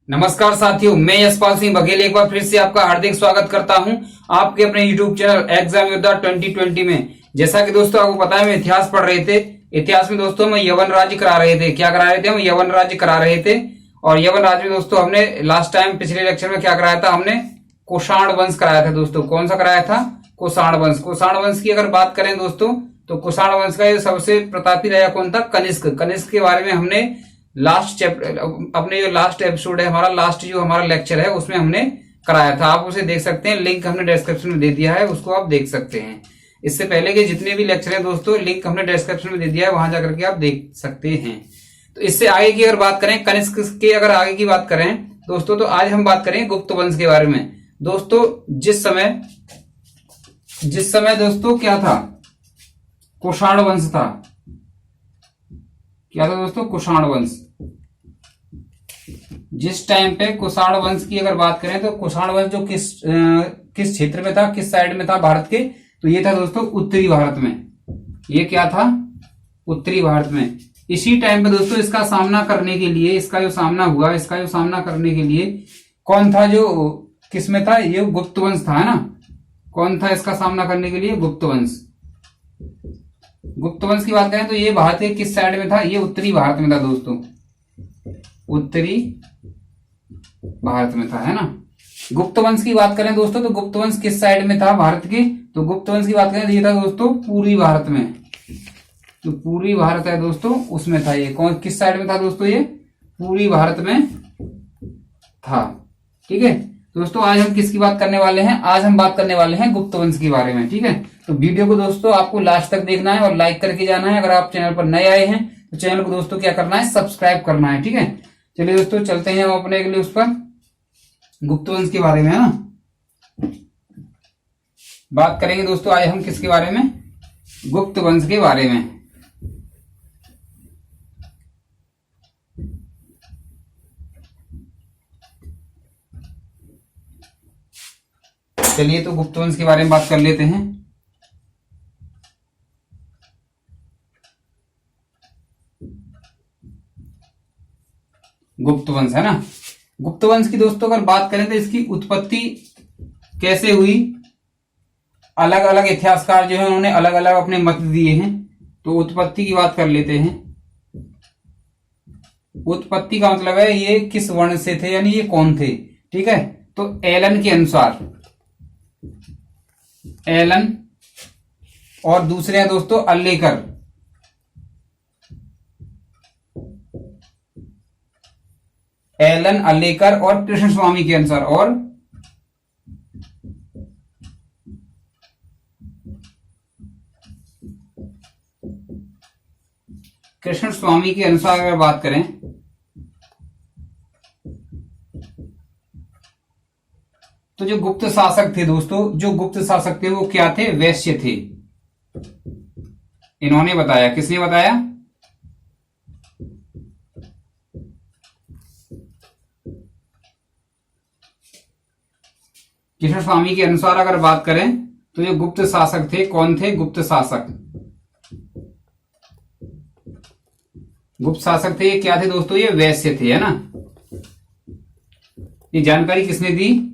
नमस्कार साथियों, मैं यशपाल सिंह बघेल एक बार फिर से आपका हार्दिक स्वागत करता हूं आपके अपने YouTube चैनल एग्जाम योद्धा 2020 में। जैसा कि दोस्तों आपको पता है, हम इतिहास पढ़ रहे थे। इतिहास में दोस्तों हम यवन राज्य करा रहे थे। क्या करा रहे थे? हम यवन राज्य करा रहे थे। और यवन राज्य में दोस्तों हमने लास्ट टाइम पिछले लेक्चर में क्या कराया था? हमने कुषाण वंश कराया था दोस्तों। कौन सा कराया था? कुषाण वंश। कुषाण वंश की अगर बात करें दोस्तों, तो कुषाण वंश का ये सबसे प्रतापी राजा कौन था? कनिष्क। कनिष्क के बारे में हमने लास्ट चैप्टर, अपने जो लास्ट एपिसोड है हमारा, लास्ट जो हमारा लेक्चर है उसमें हमने कराया था। आप उसे देख सकते हैं, लिंक हमने डिस्क्रिप्शन में दे दिया है, उसको आप देख सकते हैं। इससे पहले के जितने भी लेक्चर हैं दोस्तों, लिंक हमने डिस्क्रिप्शन में दे दिया है, वहां जाकर के आप देख सकते हैं। तो इससे आगे की अगर बात करें, कनिष्क के अगर आगे की बात करें दोस्तों, तो आज हम बात करेंगे गुप्त वंश के बारे में। दोस्तों जिस समय दोस्तों क्या था? कुषाण वंश था। क्या था दोस्तों? कुषाण वंश। जिस टाइम पे कुषाण वंश की अगर बात करें, तो कुषाण वंश जो किस क्षेत्र में था, किस साइड में था भारत के? तो ये था दोस्तों उत्तरी भारत में। ये क्या था? उत्तरी भारत में। इसी टाइम पे दोस्तों इसका सामना करने के लिए, इसका जो सामना करने के लिए कौन था? जो किस में था? ये गुप्त वंश था, है ना? कौन था इसका सामना करने के लिए? गुप्त वंश। गुप्त वंश की बात करें तो ये भारत के किस साइड में था? ये उत्तरी भारत में था दोस्तों। उत्तरी भारत में था, है ना? गुप्त वंश की बात करें दोस्तों, तो गुप्त वंश किस साइड में था भारत के? तो गुप्त वंश की बात करें तो ये था दोस्तों पूर्वी भारत में। तो पूर्वी भारत है दोस्तों, उसमें था ये। कौन किस साइड में था दोस्तों? ये पूर्वी भारत में था। ठीक है दोस्तों, आज हम किसकी बात करने वाले हैं? आज हम बात करने वाले हैं गुप्त वंश के बारे में। ठीक है, तो वीडियो को दोस्तों आपको लास्ट तक देखना है और लाइक करके जाना है। अगर आप चैनल पर नए आए हैं तो चैनल को दोस्तों क्या करना है? सब्सक्राइब करना है। ठीक है, चलिए दोस्तों चलते हैं हम अपने के लिए उस पर गुप्त वंश के बारे में, है ना? बात करेंगे दोस्तों आज हम किसके बारे में? गुप्त वंश के बारे में। चलिए तो गुप्त वंश के बारे में बात कर लेते हैं। गुप्त वंश, है ना? गुप्त वंश की दोस्तों अगर बात करें तो इसकी उत्पत्ति कैसे हुई? अलग अलग इतिहासकार जो है उन्होंने अलग अलग अपने मत दिए हैं। तो उत्पत्ति की बात कर लेते हैं। उत्पत्ति का मतलब है ये किस वर्ण से थे, यानी ये कौन थे। ठीक है, तो एलन के अनुसार, एलन और दूसरे हैं दोस्तों अल्लेकर। एलन, अल्लेकर और कृष्ण स्वामी के अनुसार, और कृष्ण स्वामी के अनुसार अगर बात करें तो जो गुप्त शासक थे दोस्तों, जो गुप्त शासक थे वो क्या थे? वैश्य थे। इन्होंने बताया। किसने बताया? कृष्ण स्वामी के अनुसार अगर बात करें तो जो गुप्त शासक थे, कौन थे? गुप्त शासक। गुप्त शासक थे, ये क्या थे दोस्तों? ये वैश्य थे, है ना? ये जानकारी किसने दी?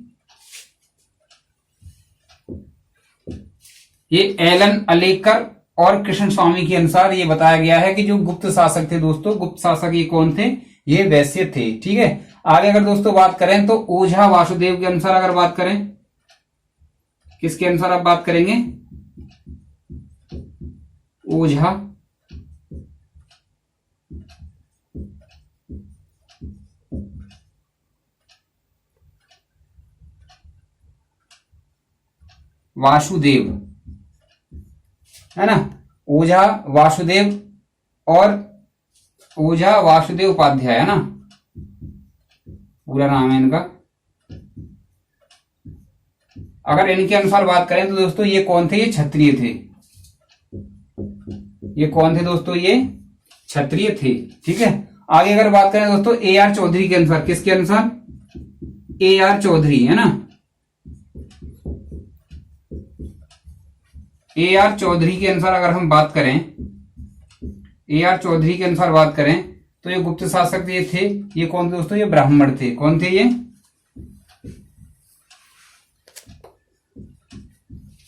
ये एलन, अलेकर और कृष्ण स्वामी के अनुसार ये बताया गया है कि जो गुप्त शासक थे दोस्तों, गुप्त शासक ये कौन थे? ये वैश्य थे। ठीक है, आगे अगर दोस्तों बात करें तो ओझा वासुदेव के अनुसार अगर बात करें, किसके अनुसार आप बात करेंगे? ओझा वासुदेव, है ना? ओझा वासुदेव और ओझा वासुदेव उपाध्याय, है ना? पूरा नाम है इनका। अगर इनके अनुसार बात करें तो दोस्तों ये कौन थे? ये क्षत्रिय थे। ये कौन थे दोस्तों? ये क्षत्रिय थे। ठीक है, आगे अगर बात करें दोस्तों ए आर चौधरी के अनुसार, किसके अनुसार? ए आर चौधरी, है ना? ए आर चौधरी के अनुसार अगर हम बात करें, ए आर चौधरी के अनुसार बात करें तो ये गुप्त शासक ये थे, ये कौन थे दोस्तों, ये ब्राह्मण थे। कौन थे ये,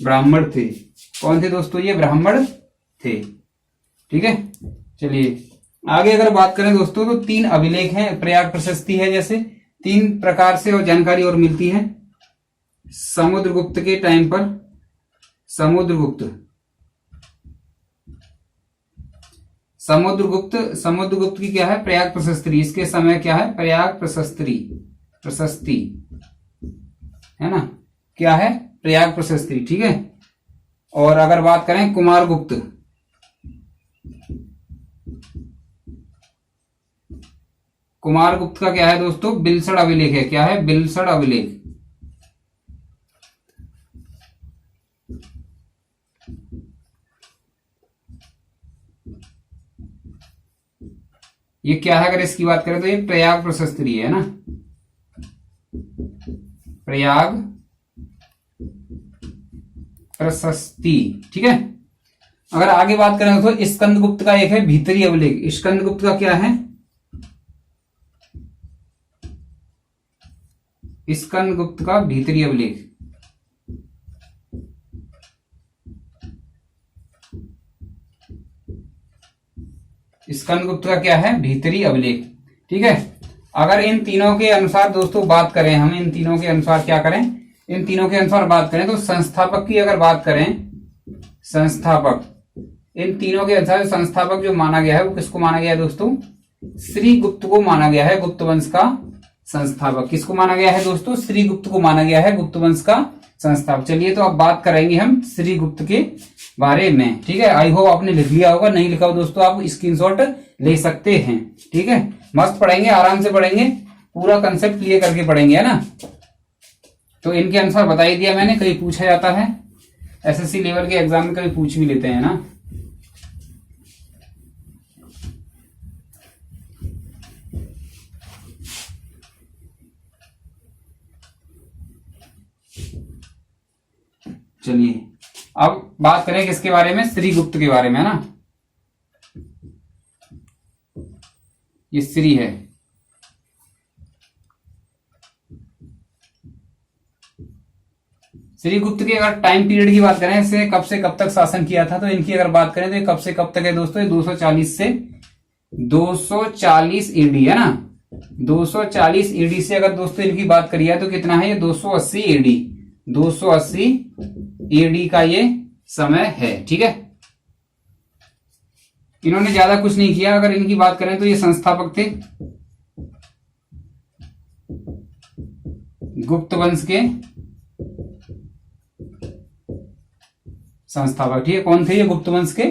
ब्राह्मण थे। कौन थे दोस्तों, ये ब्राह्मण थे। ठीक है, चलिए आगे अगर बात करें दोस्तों तो 3 अभिलेख हैं, प्रयाग प्रशस्ति है, जैसे 3 प्रकार से और जानकारी और मिलती है। समुद्रगुप्त के टाइम पर, समुद्रगुप्त की क्या है, प्रयाग प्रशस्ति। इसके समय क्या है, प्रयाग प्रशस्ति है ना, क्या है, प्रयाग प्रशस्ति। ठीक है, और अगर बात करें कुमारगुप्त, कुमारगुप्त का क्या है दोस्तों, बिलसड़ अभिलेख है। क्या है, बिलसड़ अभिलेख। ये क्या है, अगर इसकी बात करें तो ये प्रयाग प्रशस्ति है ना, प्रयाग प्रशस्ति। ठीक है, अगर आगे बात करें तो स्कंदगुप्त का एक है भीतरी अभिलेख। स्कंदगुप्त का क्या है, स्कंदगुप्त का भीतरी अभिलेख। स्कंदगुप्त का क्या है, भीतरी अभिलेख। ठीक है, अगर इन तीनों के अनुसार दोस्तों बात करें, हम इन तीनों के अनुसार क्या करें, इन तीनों के अनुसार बात करें तो संस्थापक की अगर बात करें, संस्थापक, इन तीनों के अनुसार संस्थापक जो माना गया है वो किसको माना गया है दोस्तों, श्री गुप्त को माना गया है गुप्त वंश का संस्थापक। किसको माना गया है दोस्तों, श्री गुप्त को माना गया है गुप्त वंश का संस्थापक। चलिए तो अब बात करेंगे हम श्री गुप्त के बारे में। ठीक है, आई होप आपने लिख लिया होगा, नहीं लिखा हो दोस्तों आप स्क्रीनशॉट ले सकते हैं। ठीक है, मस्त पढ़ेंगे, आराम से पढ़ेंगे, पूरा कंसेप्ट क्लियर करके पढ़ेंगे, है ना। तो इनके अनुसार बता ही दिया मैंने, कहीं पूछा जाता है, एसएससी लेवल के एग्जाम में कभी पूछ भी लेते हैं ना। चलिए अब बात करें किसके बारे में, श्री गुप्त के बारे में, है ना। ये श्री है, श्री गुप्त के अगर टाइम पीरियड की बात करें, इसे कब से कब तक शासन किया था, तो इनकी अगर बात करें तो ये कब से कब तक है दोस्तों, 240 से 240 एडी, है ना। 240 एडी से अगर दोस्तों इनकी बात करिए तो कितना है, ये 280 एडी, 280 एडी का ये समय है। ठीक है, इन्होंने ज्यादा कुछ नहीं किया। अगर इनकी बात करें तो ये संस्थापक थे गुप्त वंश के संस्थापक। ठीक है, कौन थे ये, गुप्त वंश के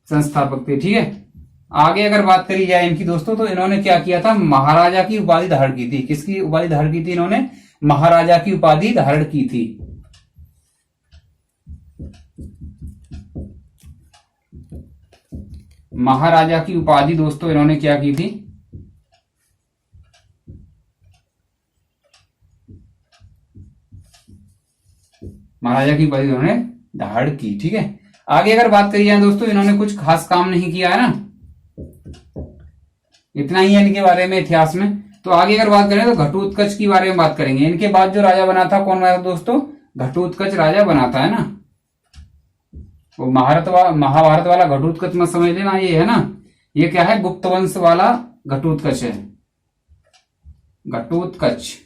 संस्थापक थे। ठीक है, आगे अगर बात करी जाए इनकी दोस्तों तो इन्होंने क्या किया था, महाराजा की उपाधि धारण की थी। किसकी उपाधि धारण की थी इन्होंने, महाराजा की उपाधि धारण की थी। महाराजा की उपाधि दोस्तों इन्होंने क्या की थी, महाराजा की उपाधि इन्होंने धारण की। ठीक है, आगे अगर बात करी जाए दोस्तों, इन्होंने कुछ खास काम नहीं किया, है ना। इतना ही है इनके बारे में इतिहास में। तो आगे अगर बात करें तो घटोत्कच के बारे में बात करेंगे। इनके बाद जो राजा बना था, कौन बना था दोस्तों, घटोत्कच राजा बना था, है ना। वो महाभारत वाला घटोत्कच मत समझ लेना, ये है ना, ये क्या है, गुप्त वंश वाला घटोत्कच है। घटोत्कच,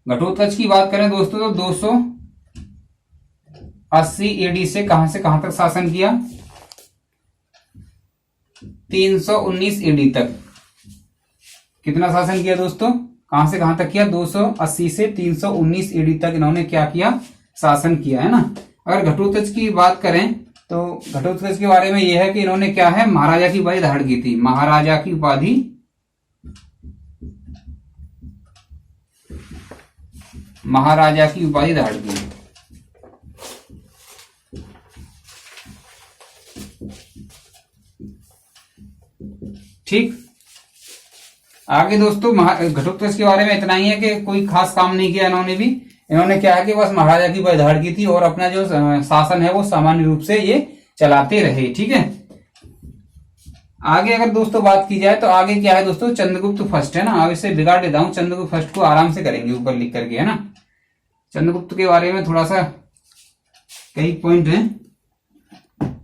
घटोत्कच की बात करें दोस्तों तो 280 एडी से कहां तक शासन किया, 319 एडी तक। कितना शासन किया दोस्तों, कहां से कहां तक किया, 280 से 319 एडी तक इन्होंने क्या किया, शासन किया, है ना। अगर घटोत्कच की बात करें तो घटोत्कच के बारे में यह है कि इन्होंने क्या है, महाराजा की उपाधि धारण की थी। महाराजा की उपाधि, महाराजा की उपाधि धारण की। ठीक, आगे दोस्तों घटोत्कच के बारे में इतना ही है कि कोई खास काम नहीं किया इन्होंने भी। इन्होंने क्या है कि बस महाराजा की उपाधि धारण की थी और अपना जो शासन है वो सामान्य रूप से ये चलाते रहे। ठीक है, आगे अगर दोस्तों बात की जाए तो आगे क्या है दोस्तों, चंद्रगुप्त फर्स्ट है ना। अब इसे बिगाड़ देता हूं, चंद्रगुप्त फर्स्ट को आराम से करेंगे ऊपर लिख करके, है ना। चंद्रगुप्त के बारे में थोड़ा सा कई पॉइंट है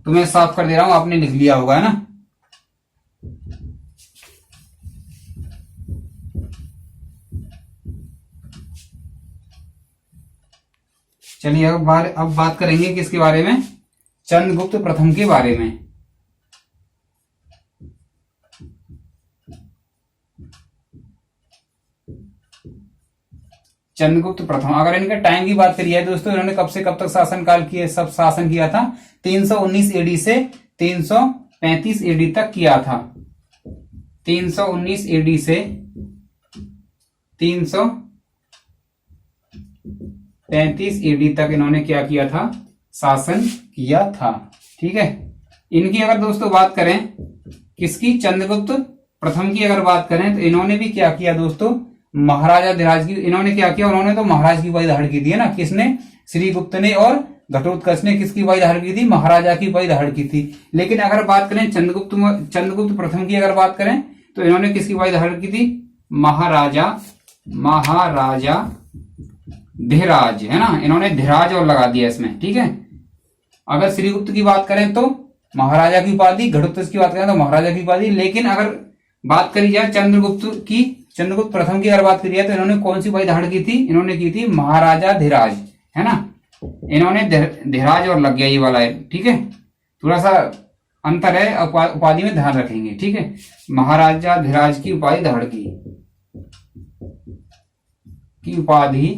तो मैं साफ कर दे रहा हूं, आपने लिख लिया होगा, है ना। चलिए अब बात करेंगे किसके बारे में, चंद्रगुप्त प्रथम के बारे में। चंद्रगुप्त प्रथम, अगर इनके टाइम की बात करी है दोस्तों, इन्होंने कब से कब तक शासनकाल किया, सब शासन किया था, 319 एडी से 335 एडी तक किया था। 319 एडी से 335 एडी तक इन्होंने क्या किया था, शासन किया था। ठीक है। इनकी अगर दोस्तों बात करें, किसकी, चंद्रगुप्त प्रथम की अगर बात करें तो इन्होंने भी क्या किया दोस्तों, महाराजा धीराज की, इन्होंने क्या किया, उन्होंने तो महाराज की उपाधि धारण की थी, है ना। किसने, श्रीगुप्त ने और घटोत्कच ने किसकी उपाधि धारण की थी, महाराजा की उपाधि धारण की थी। लेकिन अगर बात करें चंद्रगुप्त प्रथम की अगर बात करें तो इन्होंने किसकी उपाधि धारण की थी, महाराजा धीराज, है ना। इन्होंने धीराज और लगा दिया इसमें। ठीक है। अगर श्रीगुप्त की बात करें तो महाराजा की उपाधि, घटोत्कच की बात करें तो महाराजा की उपाधि। लेकिन अगर बात करी जाए चंद्रगुप्त प्रथम की अगर बात करी जाए तो इन्होंने कौन सी उपाधि धारण की थी, इन्होंने की थी महाराजा धीराज, है ना। इन्होंने धीराज और लग गया ये वाला है। ठीक है। थोड़ा सा अंतर है, उपाधि में ध्यान रखेंगे। ठीक है। महाराजा धीराज की उपाधि धारण की उपाधि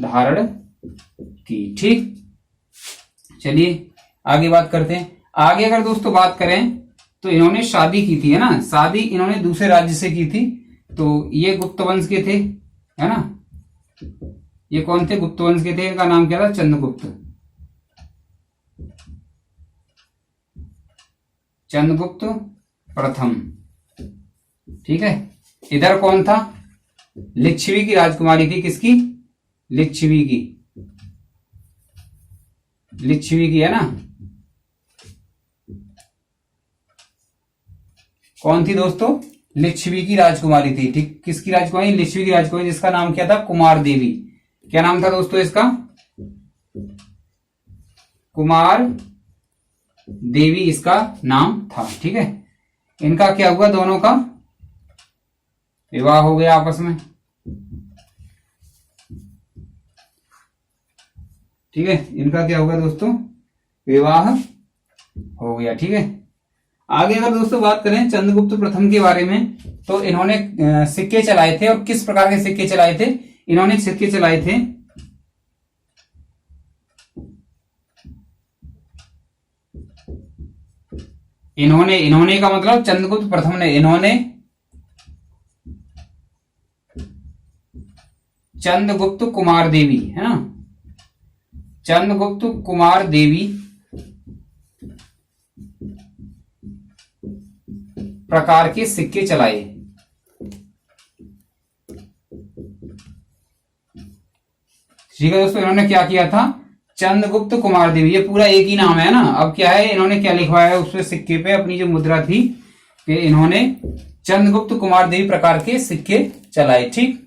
धारण की। ठीक। चलिए आगे बात करते हैं। आगे अगर दोस्तों बात करें तो इन्होंने शादी की थी, है ना। शादी इन्होंने दूसरे राज्य से की थी। तो ये गुप्त वंश के थे, है ना। ये कौन थे, गुप्त वंश के थे। इनका नाम क्या था, चंद्रगुप्त प्रथम। ठीक है। इधर कौन था, लिच्छवी की राजकुमारी थी, किसकी, लिच्छवी की, है ना। कौन थी दोस्तों, लिच्छवी की राजकुमारी थी। ठीक। किसकी राजकुमारी, लिच्छवी की राजकुमारी, जिसका नाम क्या था, कुमार देवी। क्या नाम था दोस्तों इसका, कुमार देवी इसका नाम था। ठीक है। इनका क्या हुआ, दोनों का विवाह हो गया आपस में। ठीक है। इनका क्या होगा दोस्तों, विवाह हो गया। ठीक है। आगे अगर दोस्तों बात करें चंद्रगुप्त प्रथम के बारे में तो इन्होंने सिक्के चलाए थे। और किस प्रकार के सिक्के चलाए थे, इन्होंने सिक्के चलाए थे, इन्होंने का मतलब चंद्रगुप्त प्रथम ने, इन्होंने चंद्रगुप्त कुमार देवी, है ना, चंद्रगुप्त कुमार देवी प्रकार के सिक्के चलाए। ठीक है दोस्तों। इन्होंने क्या किया था, चंद्रगुप्त कुमार देवी, ये पूरा एक ही नाम है ना। अब क्या है, इन्होंने क्या लिखवाया है उसपे सिक्के पे, अपनी जो मुद्रा थी कि इन्होंने चंद्रगुप्त कुमार देवी प्रकार के सिक्के चलाए। ठीक।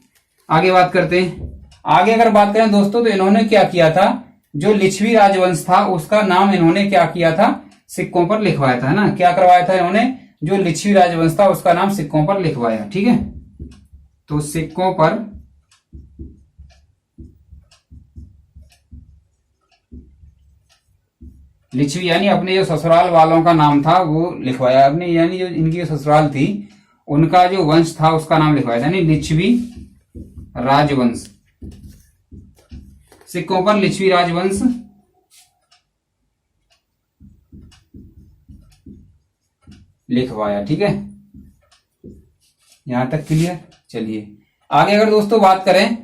आगे बात करते हैं। आगे अगर बात करें दोस्तों तो इन्होंने क्या किया था, जो लिच्छवी राजवंश था उसका नाम इन्होंने क्या किया था, सिक्कों पर लिखवाया था, है ना। क्या करवाया था इन्होंने, जो लिच्छवी राजवंश था उसका नाम सिक्कों पर लिखवाया। ठीक है। तो सिक्कों पर लिच्छवी यानी अपने जो ससुराल वालों का नाम था वो लिखवाया अपने, यानी जो इनकी ससुराल थी उनका जो वंश था उसका नाम लिखवाया था, यानी लिच्छवी राजवंश। सिक्कों पर लिच्छवी राजवंश लिखवाया। ठीक है। यहां तक क्लियर। चलिए आगे अगर दोस्तों बात करें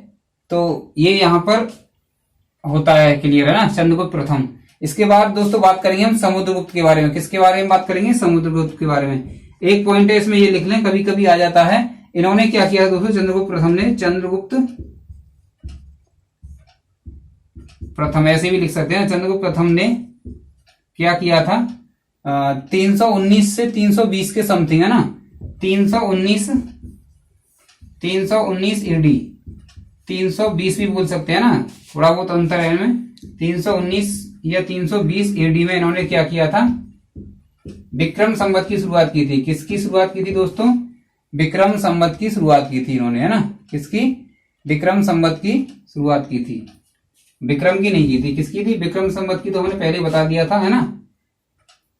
तो ये यहां पर होता है, क्लियर है ना, चंद्रगुप्त प्रथम। इसके बाद दोस्तों बात करेंगे हम समुद्रगुप्त के बारे में। किसके बारे में बात करेंगे, समुद्रगुप्त के बारे में। एक पॉइंट है इसमें, ये लिख लें, कभी कभी आ जाता है। इन्होंने क्या किया दोस्तों, चंद्रगुप्त प्रथम ने, चंद्रगुप्त प्रथम ऐसे भी लिख सकते हैं, चंद्रगुप्त प्रथम ने क्या किया था, 319 से 320 के समथिंग, है ना। 319 ईडी, 320 भी बोल सकते हैं ना, थोड़ा बहुत अंतर है इनमें। 319 या 320 एडी में इन्होंने क्या किया था, विक्रम संवत की शुरुआत की थी। किसकी शुरुआत की थी दोस्तों, विक्रम संवत की शुरुआत की थी इन्होंने, है ना। किसकी, विक्रम संवत की शुरुआत की थी, विक्रम की नहीं की थी, किसकी थी, विक्रम संवत की। तो हमने पहले बता दिया था, है ना,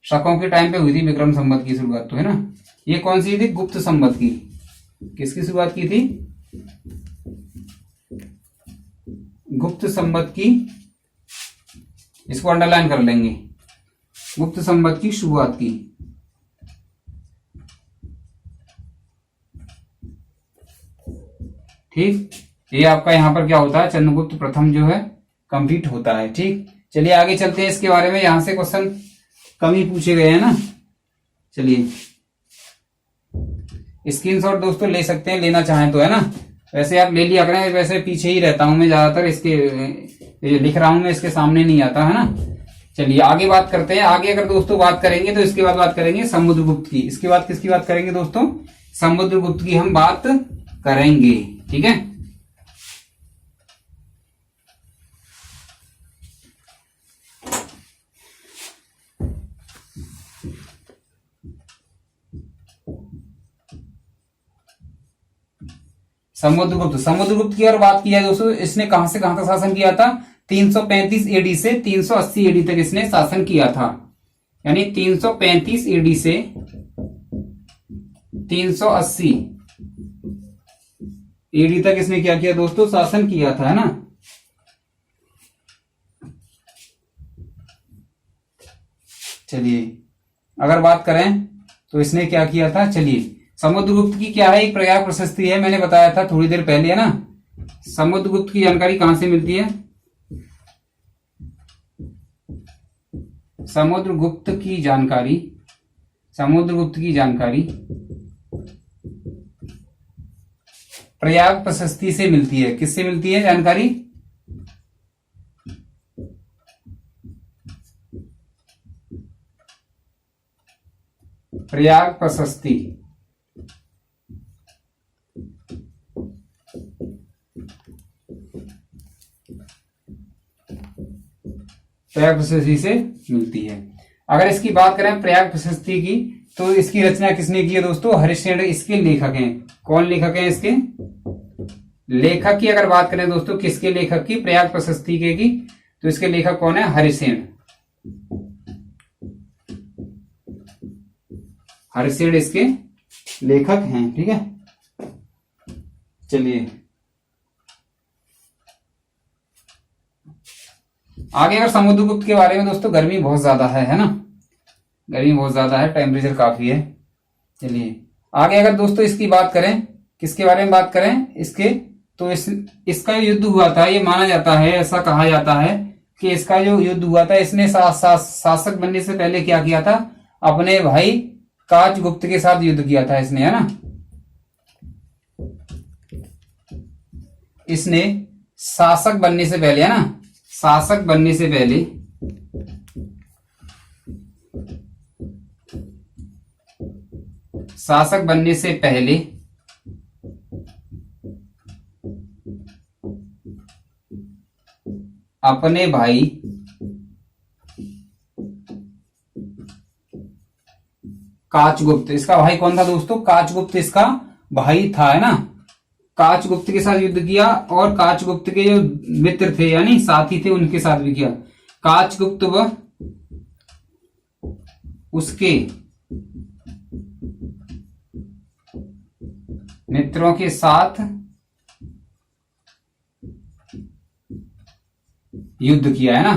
शकों के टाइम पे हुई थी विक्रम संवत की शुरुआत, तो है ना। ये कौन सी थी, गुप्त संवत की। किसकी शुरुआत की थी, गुप्त संवत की, इसको अंडरलाइन कर लेंगे, गुप्त संवत की शुरुआत की। ठीक, ये आपका यहां पर क्या होता है, चंद्रगुप्त प्रथम जो है कंप्लीट होता है। ठीक, चलिए आगे चलते हैं इसके बारे में, यहां से क्वेश्चन कम ही पूछे गए हैं ना। चलिए स्क्रीनशॉट दोस्तों ले सकते हैं, लेना चाहें तो, है ना। वैसे आप ले लिया करें, वैसे पीछे ही रहता हूं मैं ज्यादातर, इसके लिख रहा हूं मैं, इसके सामने नहीं आता, है ना। चलिए आगे बात करते हैं। आगे अगर दोस्तों बात करेंगे तो इसके बाद बात करेंगे समुद्रगुप्त की। इसके बाद किसकी बात करेंगे दोस्तों, समुद्रगुप्त की हम बात करेंगे। ठीक है, समुद्रगुप्त की अगर बात की जाए दोस्तों, इसने कहां से कहां तक शासन किया था, 335 एडी से 380 एडी तक इसने शासन किया था। यानी 335 एडी से 380 एडी तक इसने क्या किया दोस्तों, शासन किया था, है ना। चलिए अगर बात करें तो इसने क्या किया था, चलिए समुद्रगुप्त की क्या है, एक प्रयाग प्रशस्ति है, मैंने बताया था थोड़ी देर पहले, है ना। समुद्रगुप्त की जानकारी कहां से मिलती है, समुद्रगुप्त की जानकारी, समुद्रगुप्त की जानकारी प्रयाग प्रशस्ति से मिलती है। किससे मिलती है जानकारी, प्रयाग प्रशस्ति। प्रयाग प्रशस्ति से मिलती है। अगर इसकी बात करें प्रयाग प्रशस्ति की, तो इसकी रचना किसने की है दोस्तों, हरिश्चंद्र इसके लेखक हैं। कौन लेखक हैं इसके, लेखक की अगर बात करें दोस्तों, किसके लेखक की, प्रयाग प्रशस्ति के की, तो इसके लेखक कौन है, हरिश्चंद्र। हरिश्चंद्र इसके लेखक हैं। ठीक है, चलिए आगे अगर समुद्रगुप्त के बारे में दोस्तों, गर्मी बहुत ज्यादा है ना, गर्मी बहुत ज्यादा है, टेम्परेचर काफी है। चलिए आगे अगर दोस्तों इसकी बात करें, किसके बारे में बात करें इसके, तो इसका युद्ध हुआ था, ये माना जाता है, ऐसा कहा जाता है कि इसका जो युद्ध हुआ था, इसने शासक बनने से पहले क्या किया था, अपने भाई काचगुप्त के साथ युद्ध किया था इसने, है ना। इसने शासक बनने से पहले, है ना, शासक बनने से पहले शासक बनने से पहले अपने भाई काचगुप्त, इसका भाई कौन था दोस्तों, काचगुप्त इसका भाई था, है ना। काचगुप्त के साथ युद्ध किया, और काचगुप्त के जो मित्र थे यानी साथी थे, उनके साथ भी किया। काचगुप्त व उसके मित्रों के साथ युद्ध किया, है ना।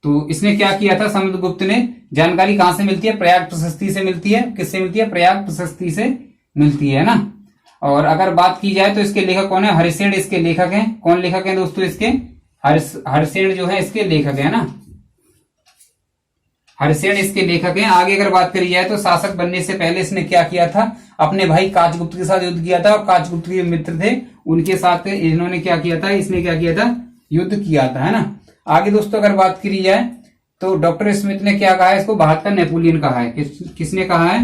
तो इसने क्या किया था समुद्रगुप्त ने, जानकारी कहां से मिलती है, प्रयाग प्रशस्ति से मिलती है। किससे मिलती है, प्रयाग प्रशस्ति से मिलती है ना। और अगर बात की जाए तो इसके लेखक कौन है, हरिश्चंद्र इसके लेखक हैं। कौन लेखक हैं दोस्तों इसके, हरिश्चंद्र जो है इसके लेखक है ना, हरिश्चंद्र इसके लेखक हैं। आगे अगर बात करी जाए तो शासक बनने से पहले इसने क्या किया था, अपने भाई काचगुप्त के साथ युद्ध किया था, और काचगुप्त के मित्र थे उनके साथ इन्होंने क्या किया था, इसने क्या किया था, युद्ध किया था, है ना। आगे दोस्तों अगर बात करी जाए तो डॉक्टर स्मिथ ने क्या कहा है, इसको भारत का नेपोलियन कहा है। किसने कहा है?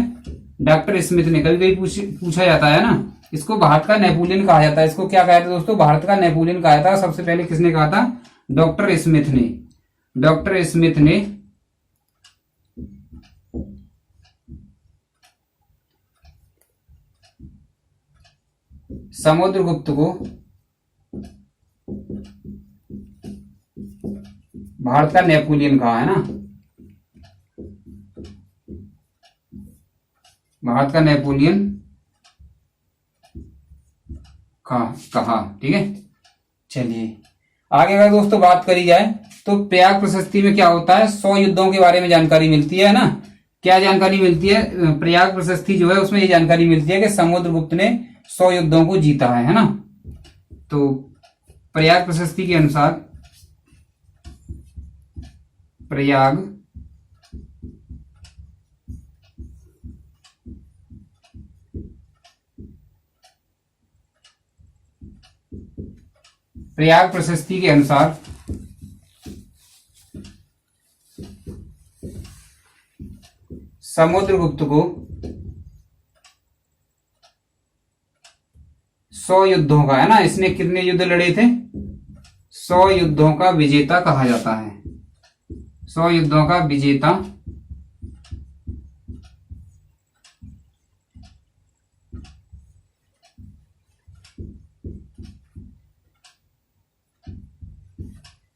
डॉक्टर स्मिथ ने। कभी कभी पूछा जाता है ना, इसको भारत का नेपोलियन कहा जाता है। इसको क्या कहा था दोस्तों? भारत का नेपोलियन कहा था। सबसे पहले किसने कहा था? डॉक्टर स्मिथ ने। डॉक्टर स्मिथ ने समुद्रगुप्त को भारत का नेपोलियन कहा है ना, भारत का नेपोलियन कहा। ठीक है, चलिए आगे अगर दोस्तों बात करी जाए तो प्रयाग प्रशस्ति में क्या होता है? 100 युद्धों के बारे में जानकारी मिलती है ना। क्या जानकारी मिलती है? प्रयाग प्रशस्ति जो है उसमें ये जानकारी मिलती है कि समुद्रगुप्त ने 100 युद्धों को जीता है ना। तो प्रयाग प्रशस्ति के अनुसार प्रयाग प्रशस्ति के अनुसार समुद्रगुप्त को 100 युद्धों का, है ना, इसने कितने युद्ध लड़े थे? 100 युद्धों का विजेता कहा जाता है। 100 युद्धों का विजेता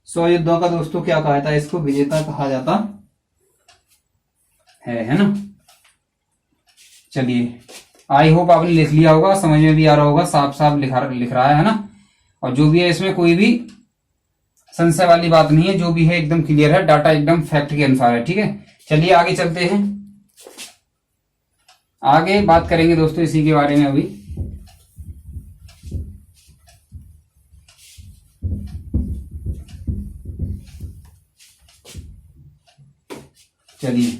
सौ युद्धों का दोस्तों क्या कहा जाता है? इसको विजेता कहा जाता है ना। चलिए, आई होप आपने लिख लिया होगा, समझ में भी आ रहा होगा, साफ साफ लिख रहा है ना। और जो भी है इसमें कोई भी संशय वाली बात नहीं है, जो भी है एकदम क्लियर है, डाटा एकदम फैक्ट के अनुसार है। ठीक है, चलिए आगे चलते हैं, आगे बात करेंगे दोस्तों इसी के बारे में अभी। चलिए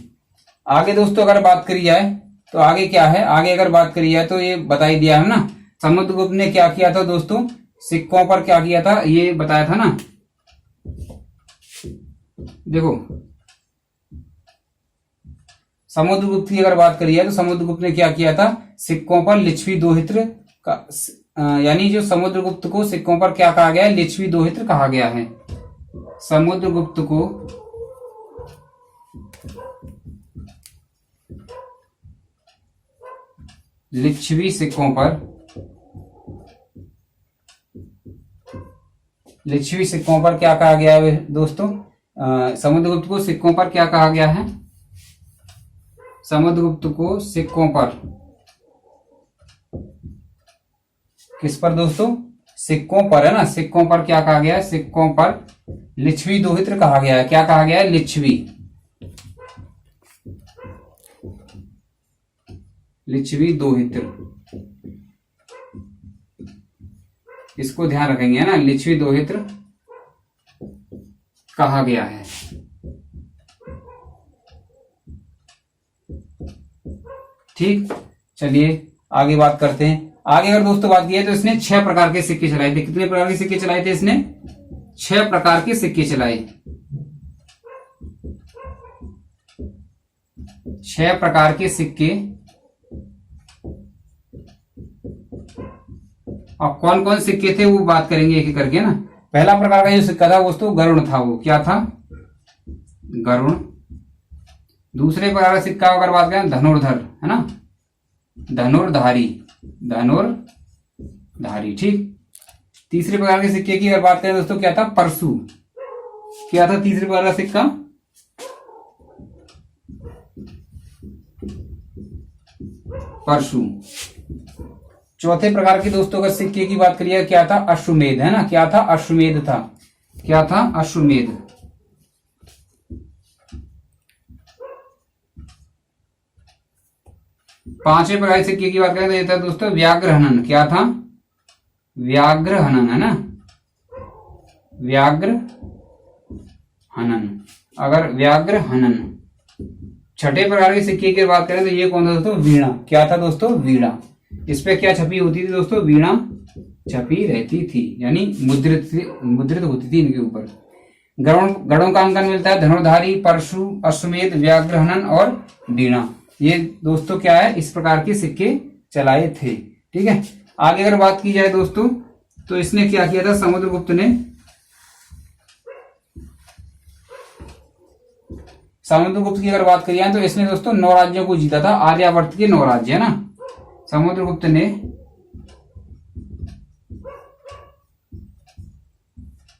आगे दोस्तों अगर बात करी जाए तो आगे क्या है? आगे अगर बात करी जाए तो ये बता ही दिया है ना, समुद्रगुप्त ने क्या किया था दोस्तों? सिक्कों पर क्या किया था ये बताया था ना। देखो, समुद्रगुप्त की अगर बात करी जाए तो समुद्रगुप्त ने क्या किया था? सिक्कों पर लिच्छवी दोहित्र का, यानी जो समुद्रगुप्त को सिक्कों पर क्या कहा गया है? लिच्छवी दोहित्र कहा गया है। समुद्रगुप्त को लिच्छवी सिक्कों पर, लिच्छवी सिक्कों पर क्या कहा गया है दोस्तों? समुद्रगुप्त को सिक्कों पर क्या कहा गया है? समुद्रगुप्त को सिक्कों पर, किस पर दोस्तों? सिक्कों पर, है ना। सिक्कों पर क्या कहा गया है? सिक्कों पर लिच्छवी दोहित्र कहा गया है। क्या कहा गया है? लिच्छवी, लिच्छवी दोहित्र, इसको ध्यान रखेंगे, है ना, लिच्छवी दोहित्र कहा गया है। ठीक, चलिए आगे बात करते हैं। आगे अगर दोस्तों बात की है तो इसने 6 प्रकार के सिक्के चलाए थे। कितने प्रकार के सिक्के चलाए थे इसने? 6 प्रकार के सिक्के चलाए। 6 प्रकार के सिक्के। और कौन कौन सिक्के थे वो बात करेंगे एक एक करके ना। पहला प्रकार का जो सिक्का था दोस्तों गरुण था। वो क्या था? गरुण। दूसरे प्रकार का सिक्का अगर बात करें धनुर्धर, है ना, धनुर्धारी, धनुर्धारी। ठीक। तीसरे प्रकार के सिक्के की अगर बात करें दोस्तों क्या था? परशु। क्या था तीसरे प्रकार का सिक्का? परशु। चौथे प्रकार के दोस्तों अगर सिक्के की बात करिए क्या था? अश्वमेध, है ना। क्या था? अश्वमेध था। क्या था? अश्वमेध। पांचवें प्रकार के सिक्के की बात करें तो ये था दोस्तों व्याघ्रहनन। क्या था? व्याघ्रहनन, है ना, व्याघ्रहनन। अगर व्याघ्रहनन। छठे प्रकार के सिक्के की बात करें तो ये कौन था दोस्तों? वीणा। क्या था दोस्तों? वीणा। इस पे क्या छपी होती थी दोस्तों? वीणा छपी रहती थी, यानी मुद्रित होती थी इनके ऊपर। गणों का अंकन मिलता है, धनुर्धारी, परशु, अश्वमेध, व्याघ्र, हनन और वीणा। ये दोस्तों क्या है, इस प्रकार के सिक्के चलाए थे। ठीक है, आगे अगर बात की जाए दोस्तों तो इसने क्या किया था, समुद्रगुप्त ने समुद्रगुप्त की अगर बात करिए तो इसने दोस्तों 9 राज्यों को जीता था, आर्यावर्त के 9 राज्य है ना। समुद्रगुप्त ने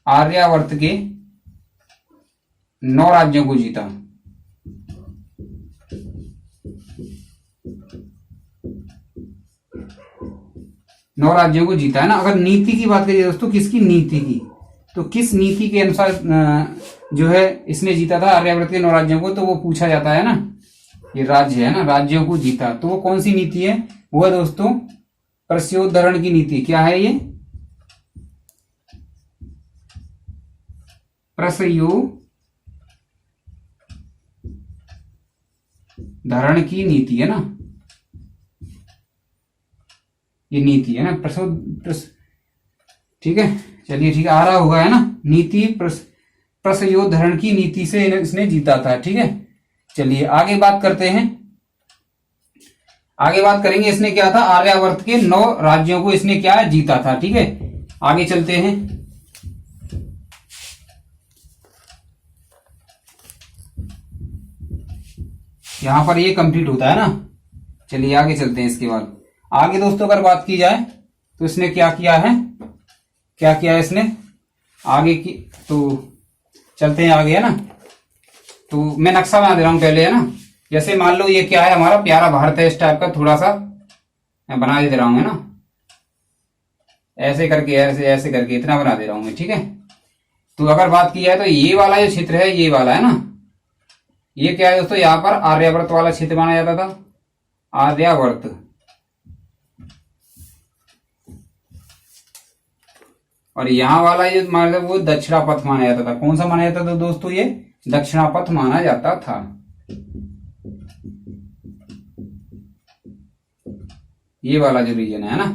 आर्यावर्त के 9 राज्यों को जीता। नौ राज्यों को जीता है ना। अगर नीति की बात करिए दोस्तों, किसकी नीति की, तो किस नीति के अनुसार जो है इसने जीता था आर्यावर्त के 9 राज्यों को, तो वो पूछा जाता है ना। ये राज्य है ना, राज्यों को जीता, तो वो कौन सी नीति है, वो है दोस्तों प्रस्योद्धरण की नीति। क्या है ये, प्रस्योद्धरण की नीति है ना, ये नीति है ना ठीक है, चलिए ठीक है, आ रहा होगा है ना। नीति प्रस्योद्धरण की नीति से इसने जीता था। ठीक है, चलिए आगे बात करते हैं, आगे बात करेंगे इसने क्या था, आर्यावर्त के 9 राज्यों को इसने क्या जीता था। ठीक है, आगे चलते हैं। यहां पर ये कंप्लीट होता है ना। चलिए आगे चलते हैं। इसके बाद आगे दोस्तों अगर बात की जाए तो इसने क्या किया है, क्या किया है इसने आगे की, तो चलते हैं आगे है ना। तो मैं नक्शा बना दे रहा हूं पहले है ना। जैसे मान लो ये क्या है, हमारा प्यारा भारत है, इस टाइप का थोड़ा सा मैं बना दे रहा हूं है ना, ऐसे करके, ऐसे ऐसे करके इतना बना दे रहा हूं मैं। ठीक है, तो अगर बात की जाए तो ये वाला जो क्षेत्र है, ये वाला है ना, ये क्या है दोस्तों, यहां पर आर्यावर्त वाला क्षेत्र माना जाता था, आर्यावर्त। और यहां वाला ये माना वो दक्षिणापथ माना जाता था। कौन सा माना जाता था दोस्तों, ये दक्षिणापथ माना जाता था। ये वाला जो रीजन है ना।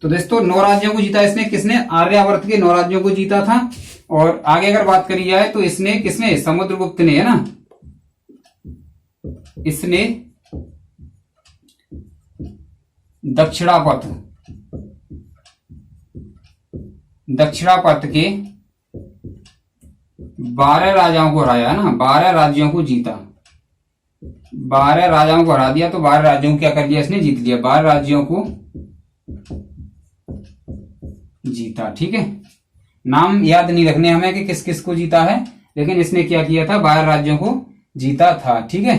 तो दोस्तों 9 राज्यों को जीता इसने, किसने, आर्यावर्त के 9 राज्यों को जीता था। और आगे अगर बात करी जाए तो इसने, किसने, समुद्रगुप्त ने है ना, इसने दक्षिणापथ के 12 राजाओं को हराया है ना, 12 राज्यों को जीता, 12 राजाओं को हरा दिया। तो 12 राज्यों को क्या कर दिया इसने, जीत लिया, 12 राज्यों को जीता। ठीक है, नाम याद नहीं रखने हमें कि किस किस को जीता है, लेकिन इसने क्या किया था, 12 राज्यों को जीता था। ठीक है,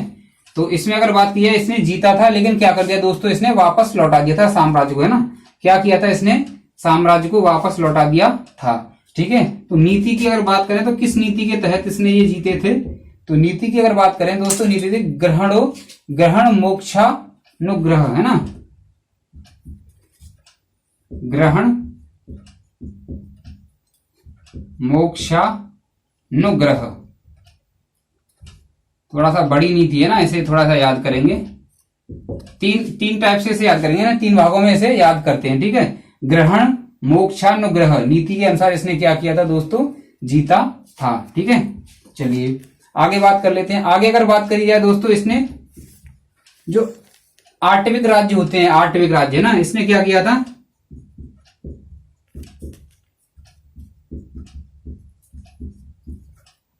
तो इसमें अगर बात की है, इसने जीता था लेकिन क्या कर दिया दोस्तों, इसने वापस लौटा दिया था साम्राज्य को है ना। क्या किया था इसने, साम्राज्य को वापस लौटा दिया था। ठीक है, तो नीति की अगर बात करें तो किस नीति के तहत इसने ये जीते थे, तो नीति की अगर बात करें दोस्तों, नीति थी ग्रहण मोक्षानुग्रह है ना, ग्रहण मोक्षानुग्रह। थोड़ा सा बड़ी नीति है ना, इसे थोड़ा सा याद करेंगे, तीन टाइप से इसे याद करेंगे ना, 3 भागों में इसे याद करते हैं। ठीक है, ग्रहण मोक्षानुग्रह नीति के अनुसार इसने क्या किया था दोस्तों, जीता था। ठीक है, चलिए आगे बात कर लेते हैं। आगे अगर बात करी जाए दोस्तों, इसने जो आठविक राज्य होते हैं, आठविक राज्य ना, इसने क्या किया था,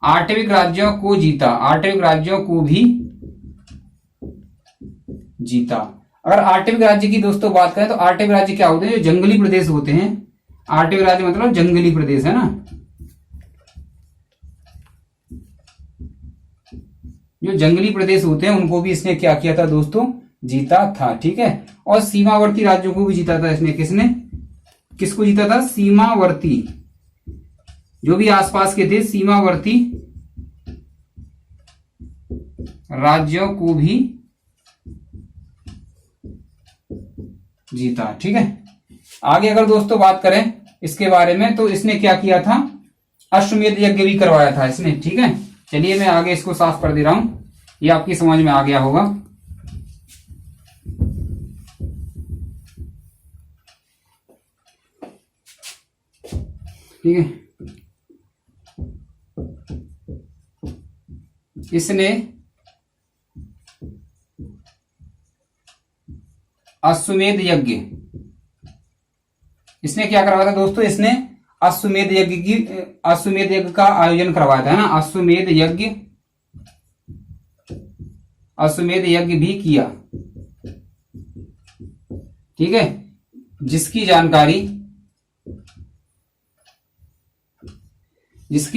आठविक राज्यों को जीता, आठविक राज्यों को भी जीता। अगर आठविक राज्य की दोस्तों बात करें तो आठविक राज्य क्या होते हैं, जो जंगली प्रदेश होते हैं। आठविक राज्य मतलब जंगली प्रदेश है ना, जो जंगली प्रदेश होते हैं उनको भी इसने क्या किया था दोस्तों, जीता था। ठीक है, और सीमावर्ती राज्यों को भी जीता था इसने। किसने, किसको जीता था, सीमावर्ती, जो भी आसपास के थे सीमावर्ती राज्यों को भी जीता। ठीक है, आगे अगर दोस्तों बात करें इसके बारे में तो इसने क्या किया था, अश्वमेध यज्ञ भी करवाया था इसने। ठीक है, चलिए मैं आगे इसको साफ कर दे रहा हूं, ये आपकी समझ में आ गया होगा। ठीक है, इसने अश्वमेध यज्ञ, इसने क्या करवाया था दोस्तों, इसने अश्वमेध यज्ञ का आयोजन करवाया था, है ना। अश्वमेध यज्ञ भी किया, ठीक है। जिसकी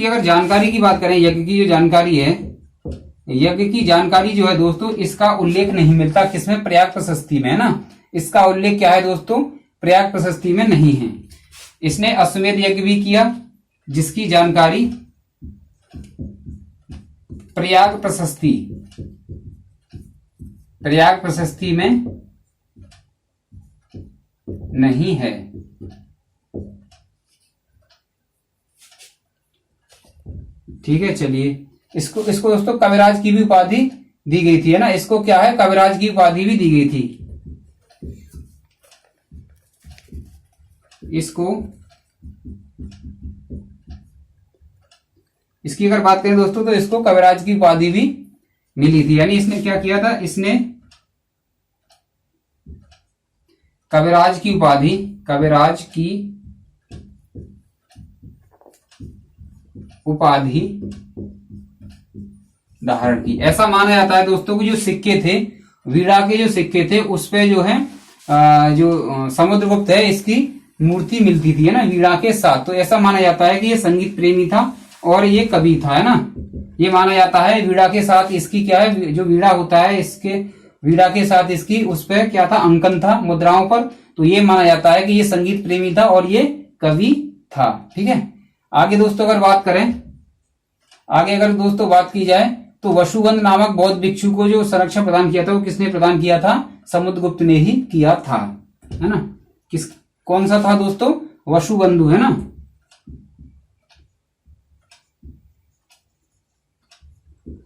अगर जानकारी की बात करें, यज्ञ की जो जानकारी है, यज्ञ की जानकारी जो है दोस्तों, इसका उल्लेख नहीं मिलता किसमें, प्रयाग प्रशस्ति में, है ना। इसका उल्लेख क्या है दोस्तों, प्रयाग प्रशस्ति में नहीं है। इसने अश्वमेध यज्ञ भी किया, जिसकी जानकारी प्रयाग प्रशस्ति में नहीं है। ठीक है, चलिए इसको दोस्तों कविराज की भी उपाधि दी गई थी, है ना। इसको क्या है, कविराज की उपाधि भी दी गई थी। इसकी अगर बात करें दोस्तों, तो इसको कविराज की उपाधि भी मिली थी। यानी इसने क्या किया था, इसने कविराज की उपाधि धारण की। ऐसा माना जाता है दोस्तों कि जो सिक्के थे, वीणा के जो सिक्के थे, उस पे जो है जो समुद्रगुप्त है, इसकी मूर्ति मिलती थी, है ना, वीणा के साथ। तो ऐसा माना जाता है कि ये संगीत प्रेमी था और ये कवि था, है ना। ये माना जाता है वीणा के साथ इसकी क्या है, जो वीणा होता है, इसके वीणा के साथ इसकी उस पर क्या था, अंकन था मुद्राओं पर। तो ये माना जाता है कि ये संगीत प्रेमी था और ये कवि था। ठीक है, आगे दोस्तों अगर बात की जाए, तो वसुबंध नामक बौद्ध भिक्षु को जो संरक्षण प्रदान किया था, वो किसने प्रदान किया था, समुद्रगुप्त ने ही किया था, है ना। कौन सा था दोस्तों, वसुबंधु, है ना।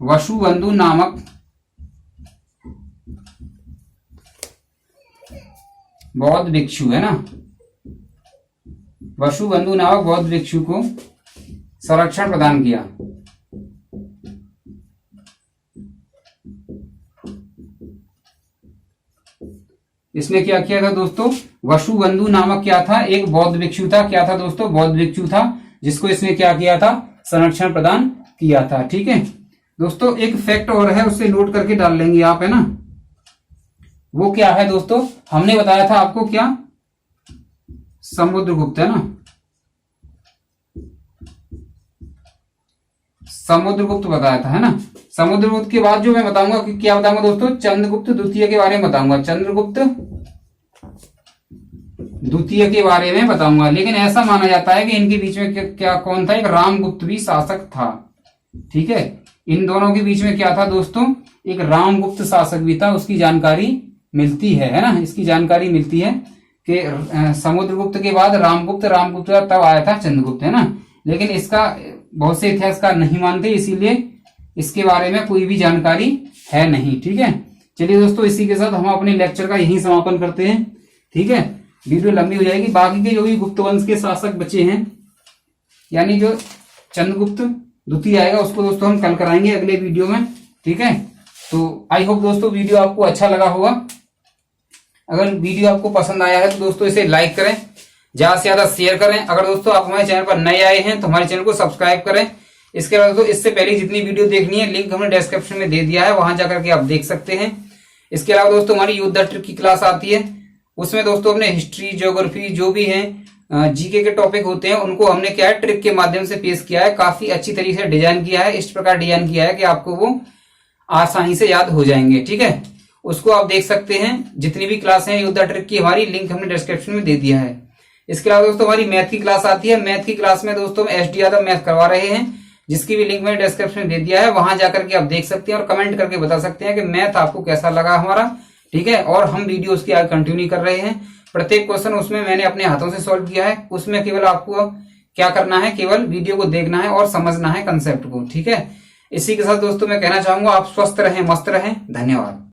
वसुबंधु नामक बौद्ध भिक्षु, है ना। वसुबंधु नामक बौद्ध भिक्षु को संरक्षण प्रदान किया। इसने क्या किया था दोस्तों, वसुबंधु नामक क्या था, एक बौद्ध भिक्षु था। क्या था दोस्तों, बौद्ध भिक्षु था, जिसको इसने क्या किया था, संरक्षण प्रदान किया था। ठीक है दोस्तों, एक फैक्ट और है, उससे नोट करके डाल लेंगे आप, है ना। वो क्या है दोस्तों, हमने बताया था आपको क्या, समुद्रगुप्त, है ना। समुद्रगुप्त बताया था, है ना। समुद्रगुप्त के बाद जो मैं बताऊंगा कि क्या बताऊंगा दोस्तों, चंद्रगुप्त द्वितीय के बारे में बताऊंगा, चंद्रगुप्त द्वितीय के बारे में बताऊंगा। लेकिन ऐसा माना जाता है कि इनके बीच में क्या कौन था, एक रामगुप्त भी शासक था। ठीक है, इन दोनों के बीच में क्या था दोस्तों, एक रामगुप्त शासक भी था, उसकी जानकारी मिलती है ना। इसकी जानकारी मिलती है कि समुद्रगुप्त के बाद रामगुप्त तब आया था चंद्रगुप्त, है ना। लेकिन इसका बहुत से इतिहासकार नहीं मानते, इसीलिए इसके बारे में कोई भी जानकारी है नहीं। ठीक है, चलिए दोस्तों, इसी के साथ हम अपने लेक्चर का यही समापन करते हैं। ठीक है, वीडियो लंबी हो जाएगी। बाकी के जो भी गुप्त वंश के शासक बचे हैं, यानी जो चंद्रगुप्त द्वितीय आएगा, उसको दोस्तों हम कल कराएंगे अगले वीडियो में। ठीक है, तो आई होप दोस्तों वीडियो आपको अच्छा लगा होगा। अगर वीडियो आपको पसंद आया है तो दोस्तों इसे लाइक करें, ज्यादा से ज्यादा शेयर करें। अगर दोस्तों आप हमारे चैनल पर नए आए हैं तो हमारे चैनल को सब्सक्राइब करें। इसके अलावा दोस्तों इससे पहले जितनी वीडियो देखनी है, लिंक हमने डिस्क्रिप्शन में दे दिया है, वहां जाकर के आप देख सकते हैं। इसके अलावा दोस्तों हमारी योद्धा ट्रिक की क्लास आती है, उसमें दोस्तों हमने हिस्ट्री, ज्योग्राफी, जो भी है जीके के टॉपिक होते हैं, उनको हमने क्या है, ट्रिक के माध्यम से पेश किया है। काफी अच्छी तरीके से डिजाइन किया है, इस प्रकार डिजाइन किया है कि आपको वो आसानी से याद हो जाएंगे। ठीक है, उसको आप देख सकते हैं। जितनी भी क्लास है योद्धा ट्रिक की, हमारी लिंक हमने डिस्क्रिप्शन में दे दिया है। इसके अलावा दोस्तों हमारी मैथ की क्लास आती है, मैथ की क्लास में दोस्तों हम SD यादव मैथ करवा रहे हैं, जिसकी भी लिंक मैंने डिस्क्रिप्शन में दे दिया है। वहां जाकर के आप देख सकते हैं और कमेंट करके बता सकते हैं कि मैथ आपको कैसा लगा हमारा। ठीक है, और हम वीडियो उसकी आगे कंटिन्यू कर रहे हैं। प्रत्येक क्वेश्चन उसमें मैंने अपने हाथों से सॉल्व किया है। उसमें केवल आपको क्या करना है, केवल वीडियो को देखना है और समझना है कंसेप्ट को। ठीक है, इसी के साथ दोस्तों मैं कहना चाहूंगा, आप स्वस्थ रहें, मस्त रहें। धन्यवाद।